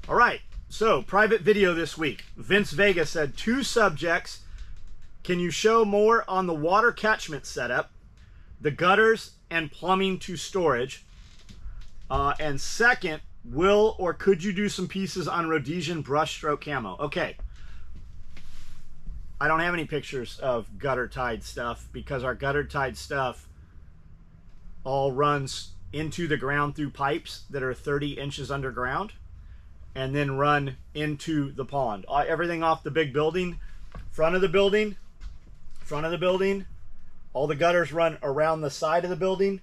All right, so private video this week. Vince Vega said 2 subjects. Can you show more on the water catchment setup, the gutters and plumbing to storage? And second, will or could you do some pieces on Rhodesian brushstroke camo? Okay. I don't have any pictures of gutter tied stuff because our gutter tied stuff all runs into the ground through pipes that are 30 inches underground and then run into the pond. Everything off the big building, front of the building, all the gutters run around the side of the building,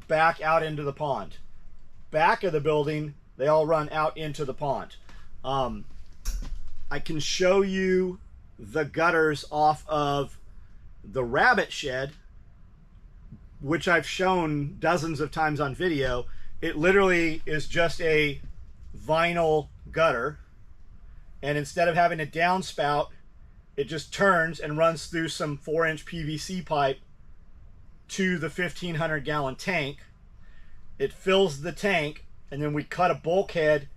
back out into the pond. Back of the building, they all run out into the pond. I can show you the gutters off of the rabbit shed, which I've shown dozens of times on video. It literally is just a vinyl gutter, and instead of having a downspout, it just turns and runs through some 4-inch PVC pipe to the 1,500 gallon tank. It fills the tank, and then we cut a bulkhead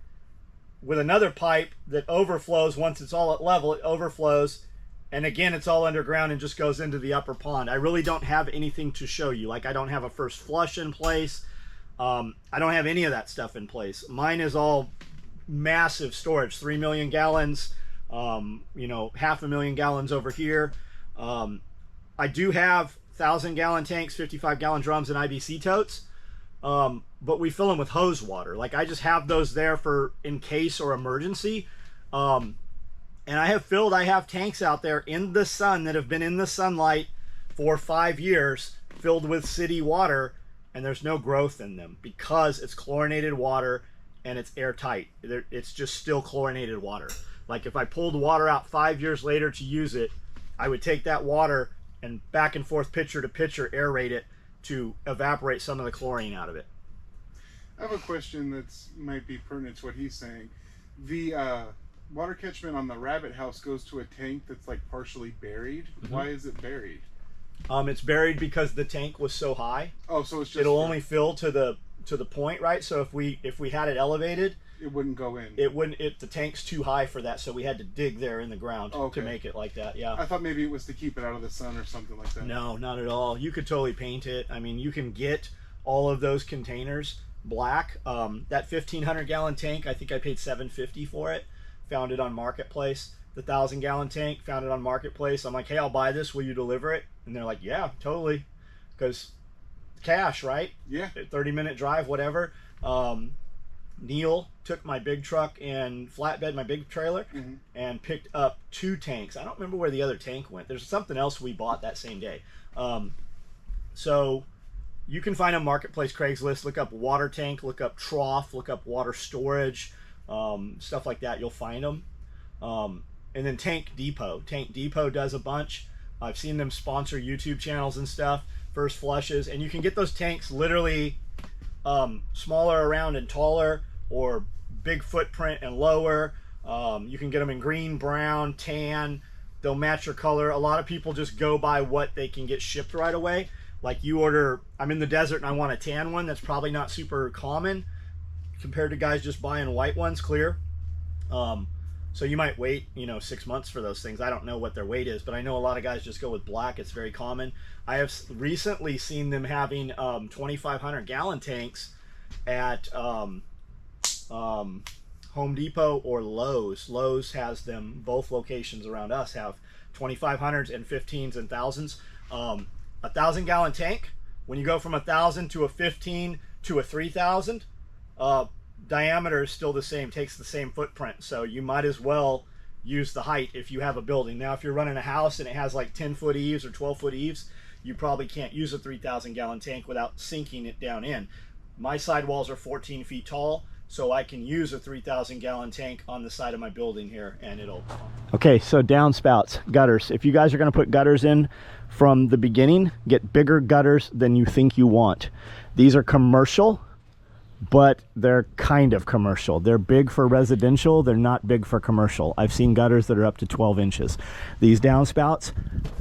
with another pipe that overflows. Once it's all at level, it overflows, and again it's all underground and just goes into the upper pond. I really don't have anything to show you. Like, I don't have a first flush in place. I don't have any of that stuff in place. Mine is all massive storage, 3 million gallons, you know, 500,000 gallons over here. I do have 1,000-gallon tanks, 55-gallon drums, and IBC totes, but we fill them with hose water. Like, I just have those there for in case or emergency. And I have tanks out there in the sun that have been in the sunlight for 5 years, filled with city water, and there's no growth in them because it's chlorinated water and it's airtight. It's just still chlorinated water. Like, if I pulled water out 5 years later to use it, I would take that water and back and forth, pitcher to pitcher, aerate it to evaporate some of the chlorine out of it. I have a question that might be pertinent to what he's saying. The water catchment on the rabbit house goes to a tank that's like partially buried. Mm-hmm. Why is it buried? It's buried because the tank was so high. Oh, so it's just it'll only fill to the point, right? So if we had it elevated, it wouldn't go in. It wouldn't. The tank's too high for that, so we had to dig there in the ground to make it like that. Yeah. I thought maybe it was to keep it out of the sun or something like that. No, not at all. You could totally paint it. I mean, you can get all of those containers black. That 1,500-gallon tank, I think I paid $750 for it. Found it on Marketplace. The 1,000-gallon tank, found it on Marketplace. I'm like, hey, I'll buy this. Will you deliver it? And they're like, yeah, totally. Because cash, right? Yeah. 30-minute drive, whatever. Neil took my big truck and flatbed, my big trailer, and picked up 2 tanks. I don't remember where the other tank went. There's something else we bought that same day. So you can find on Marketplace, Craigslist, look up water tank, look up trough, look up water storage, stuff like that. You'll find them. And then Tank Depot. Tank Depot does a bunch. I've seen them sponsor YouTube channels and stuff, first flushes, and you can get those tanks literally smaller around and taller, or big footprint and lower. You can get them in green, brown, tan. They'll match your color. A lot of people just go by what they can get shipped right away. Like, you order, I'm in the desert and I want a tan one. That's probably not super common compared to guys just buying white ones, clear. So you might wait, 6 months for those things. I don't know what their weight is, but I know a lot of guys just go with black. It's very common. I have recently seen them having 2,500-gallon tanks at Home Depot or Lowe's. Lowe's has them. Both locations around us have 2,500s and 15s and 1000s. A 1,000-gallon tank, when you go from 1,000 to a 15 to a 3,000, diameter is still the same, takes the same footprint, so you might as well use the height if you have a building. Now, if you're running a house and it has like 10-foot eaves or 12-foot eaves, you probably can't use a 3,000-gallon tank without sinking it down in. My sidewalls are 14 feet tall, so I can use a 3,000-gallon tank on the side of my building here, and it'll... Okay, so downspouts, gutters. If you guys are going to put gutters in from the beginning, get bigger gutters than you think you want. These are commercial, but they're kind of commercial. They're big for residential. They're not big for commercial. I've seen gutters that are up to 12 inches. These downspouts,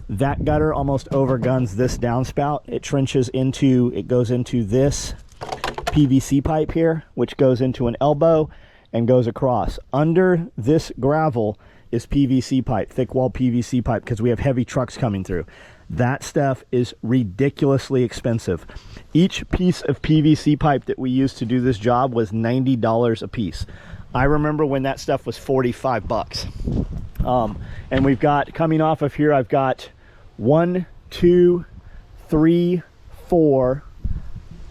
that gutter almost overguns this downspout. It goes into this PVC pipe here, which goes into an elbow, and goes across. Under this gravel is PVC pipe, thick wall PVC pipe, because we have heavy trucks coming through. That stuff is ridiculously expensive. Each piece of PVC pipe that we used to do this job was $90 a piece. I remember when that stuff was 45 bucks. And we've got, coming off of here, I've got 1, 2, 3, 4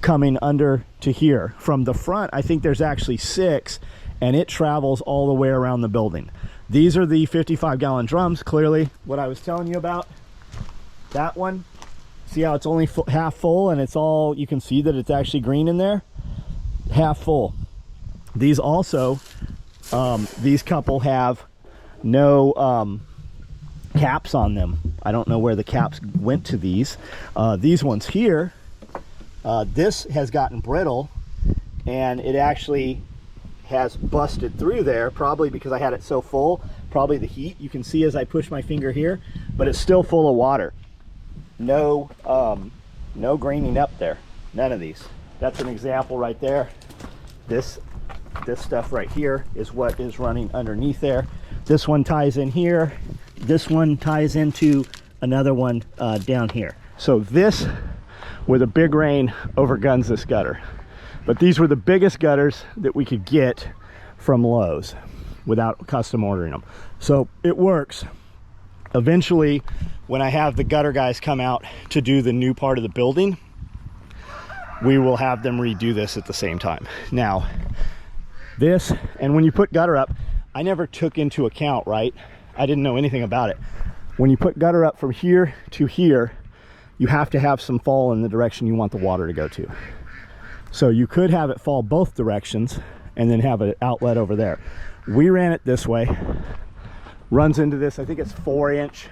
coming under to here. From the front, I think there's actually 6, and it travels all the way around the building. These are the 55-gallon drums, clearly what I was telling you about. That one, see how it's only half full, and it's all, you can see that it's actually green in there, half full. These also, these couple have no caps on them. I don't know where the caps went to these. These ones here, this has gotten brittle, and it actually has busted through there, probably because I had it so full, probably the heat. You can see as I push my finger here, but it's still full of water. No graining up there, none of these. That's an example right there. This stuff right here is what is running underneath there. This one ties in here. This one ties into another one down here. So this, with a big rain, overguns this gutter. But these were the biggest gutters that we could get from Lowe's without custom ordering them. So it works. Eventually, when I have the gutter guys come out to do the new part of the building, we will have them redo this at the same time. Now, this, and when you put gutter up, I never took into account, right? I didn't know anything about it. When you put gutter up from here to here, you have to have some fall in the direction you want the water to go to. So you could have it fall both directions and then have an outlet over there. We ran it this way, runs into this, I think it's 4-inch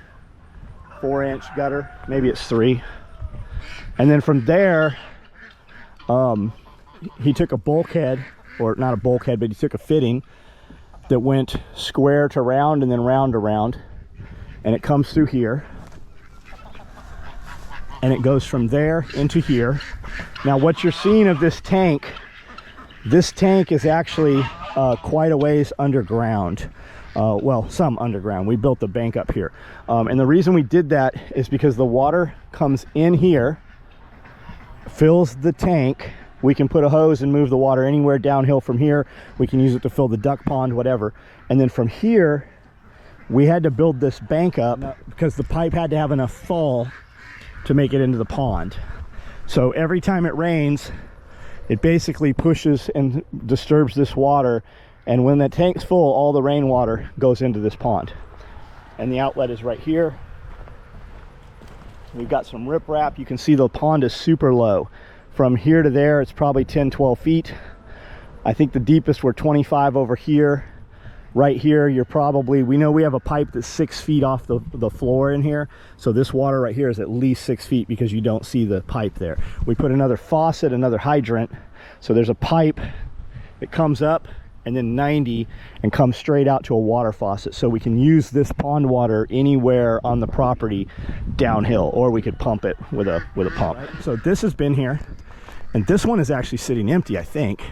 gutter, maybe it's 3. And then from there, he took a bulkhead, or not a bulkhead, but he took a fitting that went square to round and then round to round, and it comes through here, and it goes from there into here. Now what you're seeing of this tank is actually quite a ways underground. Well, some underground. We built the bank up here, and the reason we did that is because the water comes in here, fills the tank. We can put a hose and move the water anywhere downhill from here. We can use it to fill the duck pond, whatever. And then from here, we had to build this bank up because the pipe had to have enough fall to make it into the pond. So every time it rains, it basically pushes and disturbs this water. And when the tank's full, all the rainwater goes into this pond. And the outlet is right here. We've got some riprap. You can see the pond is super low. From here to there, it's probably 10, 12 feet. I think the deepest we're 25 over here. Right here, you're probably, we know we have a pipe that's 6 feet off the floor in here. So this water right here is at least 6 feet because you don't see the pipe there. We put another faucet, another hydrant. So there's a pipe that comes up and then 90 and comes straight out to a water faucet. So we can use this pond water anywhere on the property downhill, or we could pump it with a pump. So this has been here, and this one is actually sitting empty, I think.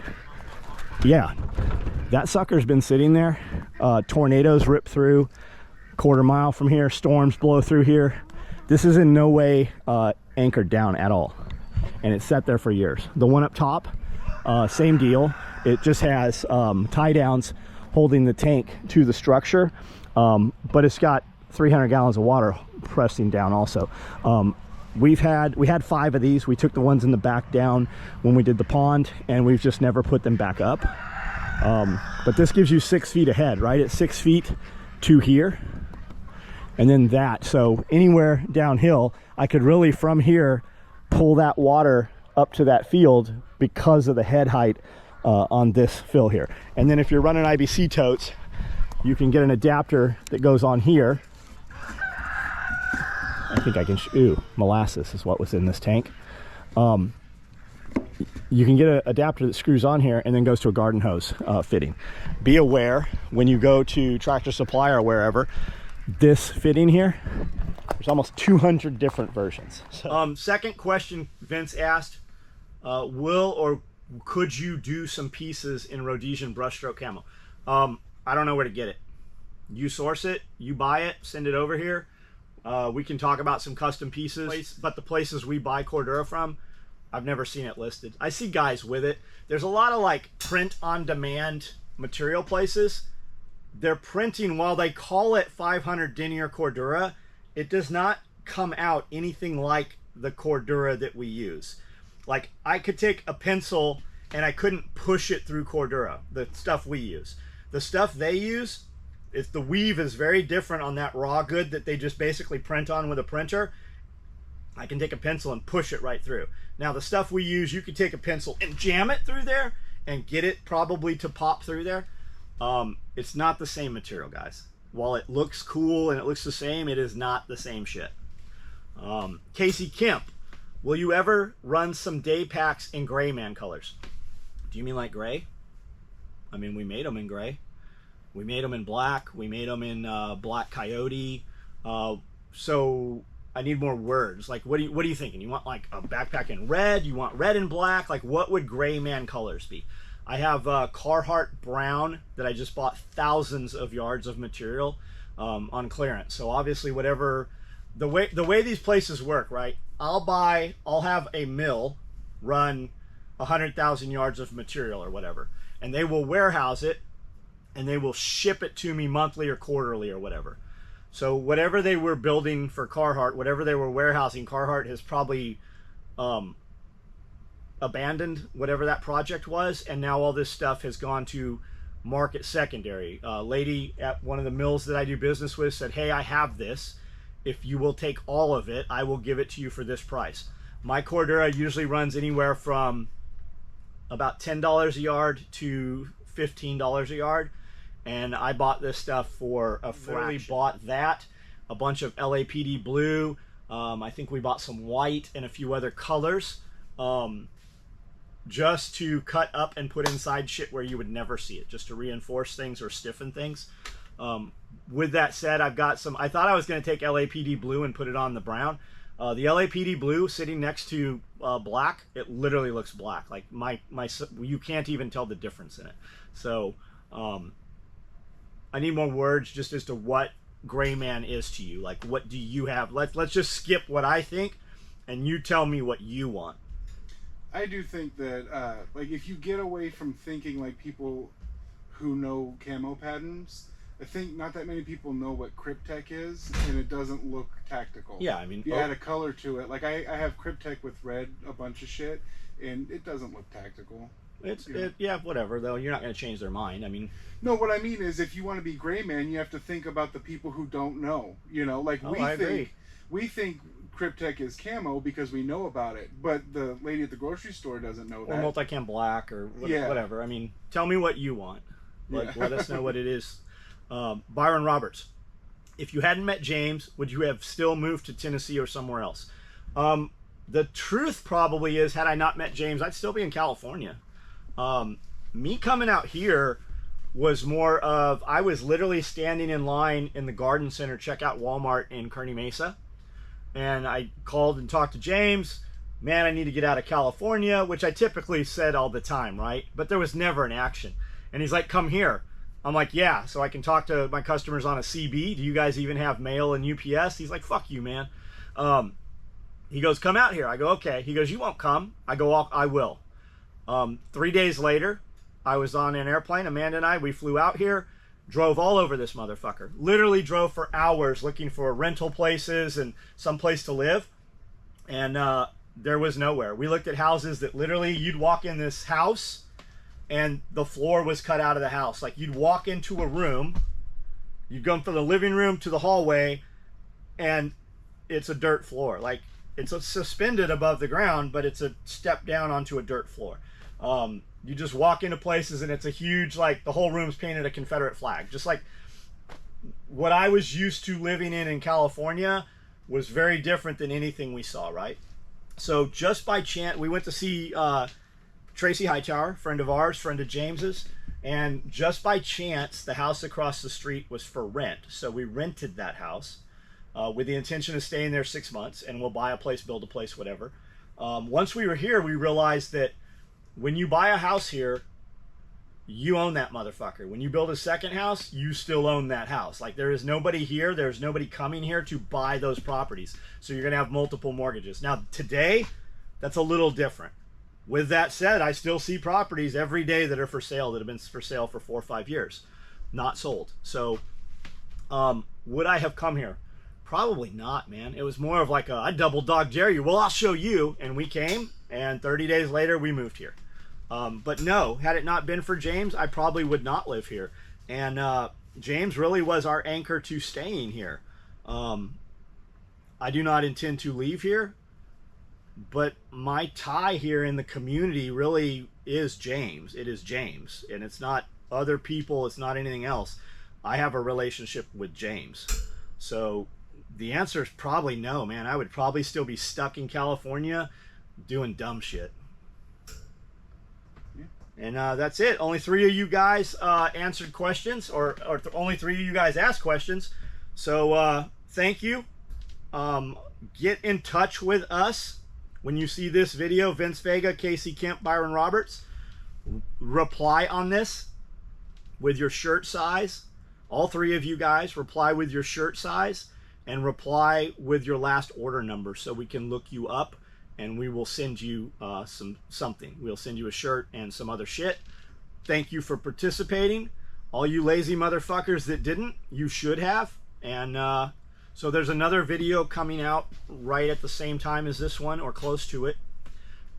Yeah, that sucker's been sitting there. Tornadoes rip through, quarter mile from here, storms blow through here. This is in no way anchored down at all, and it's sat there for years. The one up top, same deal. It just has tie downs holding the tank to the structure, but it's got 300 gallons of water pressing down also. We had 5 of these. We took the ones in the back down when we did the pond, and we've just never put them back up. But this gives you 6 feet ahead, right? It's 6 feet to here, and then that. So anywhere downhill, I could really from here pull that water up to that field because of the head height on this fill here. And then if you're running IBC totes, you can get an adapter that goes on here. I think I can, ooh, molasses is what was in this tank. You can get an adapter that screws on here and then goes to a garden hose fitting. Be aware when you go to Tractor Supply or wherever, this fitting here, there's almost 200 different versions. So. Second question Vince asked, will or could you do some pieces in Rhodesian brushstroke camo? I don't know where to get it. You source it, you buy it, send it over here. We can talk about some custom pieces, but the places we buy Cordura from, I've never seen it listed. I see guys with it. There's a lot of like print on demand material places. They're printing, while they call it 500 denier Cordura, it does not come out anything like the Cordura that we use. Like, I could take a pencil and I couldn't push it through Cordura, the stuff we use. The stuff they use, if the weave is very different on that raw good that they just basically print on with a printer, I can take a pencil and push it right through. Now, the stuff we use, you could take a pencil and jam it through there and get it probably to pop through there. It's not the same material, guys. While it looks cool and it looks the same, it is not the same shit. Casey Kemp, will you ever run some day packs in gray man colors? Do you mean like gray? I mean, we made them in gray. We made them in black. We made them in black coyote. So I need more words. Like, what are you thinking? You want like a backpack in red? You want red and black? Like, what would gray man colors be? I have Carhartt brown that I just bought thousands of yards of material on clearance. So obviously, whatever the way these places work, right? I'll have a mill run 100,000 yards of material or whatever, and they will warehouse it and they will ship it to me monthly or quarterly or whatever. So whatever they were building for Carhartt, whatever they were warehousing, Carhartt has probably abandoned whatever that project was, and now all this stuff has gone to market secondary. A lady at one of the mills that I do business with said, hey, I have this. If you will take all of it, I will give it to you for this price. My Cordura usually runs anywhere from about $10 a yard to $15 a yard, and I bought this stuff for a fraction. Bought that, a bunch of LAPD blue, I think we bought some white and a few other colors, just to cut up and put inside shit where you would never see it, just to reinforce things or stiffen things. With that said, I've got some, I thought I was going to take LAPD blue and put it on the brown. The LAPD blue sitting next to black, it literally looks black. Like you can't even tell the difference in it. So I need more words just as to what gray man is to you. Like, what do you have? Let's just skip what I think, and you tell me what you want. I do think that like, if you get away from thinking like people who know camo patterns, I think not that many people know what Cryptek is, and it doesn't look tactical. Yeah, I mean, if you add a color to it. Like, I have Cryptek with red, a bunch of shit, and it doesn't look tactical. Yeah, whatever, though. You're not going to change their mind. I mean, no, what I mean is, if you want to be gray man, you have to think about the people who don't know. You know, like, we think Cryptek is camo because we know about it, but the lady at the grocery store doesn't know that. Or multicam black or whatever. I mean, tell me what you want. Like, let us know what it is. Byron Roberts, if you hadn't met James, would you have still moved to Tennessee or somewhere else? The truth probably is, had I not met James, I'd still be in California. Me coming out here was more of, I was literally standing in line in the garden center checkout Walmart in Kearney Mesa, and I called and talked to James. Man, I need to get out of California, which I typically said all the time, right? But there was never an action. And he's like, come here. I'm like, yeah, so I can talk to my customers on a CB. Do you guys even have mail and UPS? He's like, fuck you, man. He goes, come out here. I go, okay. He goes, you won't come. I go, I will. 3 days later, I was on an airplane. Amanda and I, we flew out here, drove all over this motherfucker. Literally drove for hours looking for rental places and some place to live. And there was nowhere. We looked at houses that literally, you'd walk in this house and the floor was cut out of the house. Like, you'd walk into a room, you'd go from the living room to the hallway, and it's a dirt floor. Like, it's suspended above the ground, but it's a step down onto a dirt floor. You just walk into places and it's a huge, like, the whole room's painted a Confederate flag. Just like what I was used to living in California was very different than anything we saw, right? So just by chance, we went to see Tracy Hightower, friend of ours, friend of James's, and just by chance, the house across the street was for rent. So we rented that house with the intention of staying there 6 months, and we'll buy a place, build a place, whatever. Once we were here, we realized that when you buy a house here, you own that motherfucker. When you build a second house, you still own that house. Like, there is nobody here, there's nobody coming here to buy those properties. So you're gonna have multiple mortgages. Now today, that's a little different. With that said, I still see properties every day that are for sale, that have been for sale for 4 or 5 years, not sold. So would I have come here? Probably not, man. It was more of like I double dog dare you. Well, I'll show you. And we came, and 30 days later we moved here. But no, had it not been for James, I probably would not live here. And James really was our anchor to staying here. I do not intend to leave here, but my tie here in the community really is James. It is James, and it's not other people. It's not anything else. I have a relationship with James. So the answer is probably no, man. I would probably still be stuck in California doing dumb shit. And that's it. Only 3 of you guys answered questions, or only 3 of you guys asked questions. So thank you. Get in touch with us when you see this video. Vince Vega, Casey Kemp, Byron Roberts. Reply on this with your shirt size. All 3 of you guys reply with your shirt size and reply with your last order number so we can look you up. And we will send you something. We'll send you a shirt and some other shit. Thank you for participating. All you lazy motherfuckers that didn't, you should have. And so there's another video coming out right at the same time as this one, or close to it.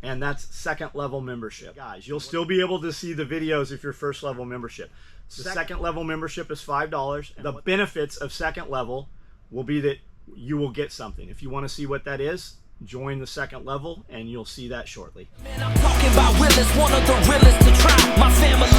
And that's second level membership. Guys, you'll still be able to see the videos if you're first level membership. The second level membership is $5. The benefits of second level will be that you will get something. If you want to see what that is, join the second level and you'll see that shortly. Man, I'm talking about realest, one of the realest to try. My family